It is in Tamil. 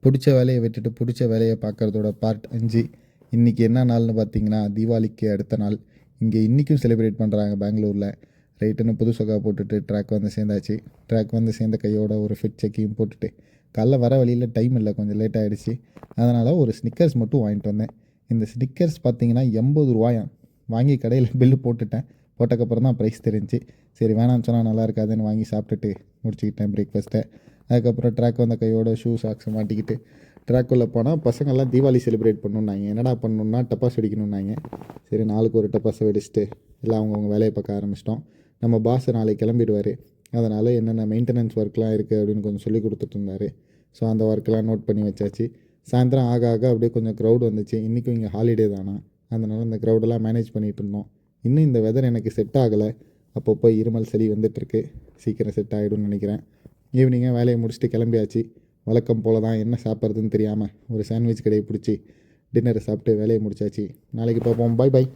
பிடிச்ச வேலையை விட்டுட்டு பிடிச்ச வேலையை பார்க்குறதோட பார்ட் 5. இன்றைக்கி என்ன நாள்னு பார்த்தீங்கன்னா, தீபாவளிக்கு அடுத்த நாள். இங்கே இன்றைக்கும் செலிப்ரேட் பண்ணுறாங்க பெங்களூரில். ரைட்டுன்னு புது சொக்கா போட்டுட்டு ட்ராக் வந்து சேர்ந்தாச்சு. ட்ராக் வந்து சேர்ந்த கையோட ஒரு ஃபிட் செக்கையும் போட்டுட்டு, காலைல வர வழியில் டைம் இல்லை, கொஞ்சம் லேட் ஆகிடுச்சு. அதனால் ஒரு ஸ்னிக்கர்ஸ் மட்டும் வாங்கிட்டு வந்தேன். இந்த ஸ்னிக்கர்ஸ் பார்த்தீங்கன்னா 80 ரூபாயாம். வாங்கி கடையில் பில்லு போட்டுட்டேன். போட்டக்கப்புறம் தான் ப்ரைஸ் தெரிஞ்சு. சரி வேணாம்னு சொன்னால் நல்லா இருக்காதுன்னு வாங்கி சாப்பிட்டுட்டு முடிச்சுக்கிட்டேன் பிரேக்ஃபாஸ்ட்டை. அதுக்கப்புறம் ட்ராக் வந்த கையோட ஷூ சாக்ஸ் மாட்டிக்கிட்டு ட்ராக்குள்ளே போனால் பசங்கள்லாம் தீபாவளி செலிப்ரேட் பண்ணணுன்னாங்க. என்னடா பண்ணணுன்னா டப்பாஸ் வெடிக்கணுன்னாங்க. சரி நாளுக்கு ஒரு டப்பாஸை வெடிச்சிட்டு எல்லாம் அவங்கவுங்க வேலையை பார்க்க ஆரம்பிச்சிட்டோம். நம்ம பாஸ் நாளைக்கு கிளம்பிடுவார். அதனால் என்னென்ன மெயின்டெனன்ஸ் ஒர்க்லாம் இருக்குது அப்படின்னு கொஞ்சம் சொல்லி கொடுத்துட்டு இருந்தார். ஸோ அந்த ஒர்க்கெலாம் நோட் பண்ணி வச்சாச்சு. சாயந்தரம் ஆக ஆக அப்படியே கொஞ்சம் க்ரௌட் வந்துச்சு. இன்றைக்கும் இங்கே ஹாலிடே தானா, அதனால் இந்த க்ரௌடெல்லாம் மேனேஜ் பண்ணிகிட்டு இருந்தோம். இன்னும் இந்த வெதர் எனக்கு செட் ஆகலை. அப்பப்போ இருமல் சளி வந்துட்டுருக்கு. சீக்கிரம் செட் ஆகிடும்னு நினைக்கிறேன். ஈவினிங்காக வேலையை முடிச்சுட்டு கிளம்பியாச்சு. வழக்கம் போல் தான் என்ன சாப்பிட்றதுன்னு தெரியாமல் ஒரு சாண்ட்விச் கடையை பிடிச்சி டின்னரை சாப்பிட்டு வேலையை முடிச்சாச்சு. நாளைக்கு பார்ப்போம். பாய் பாய்.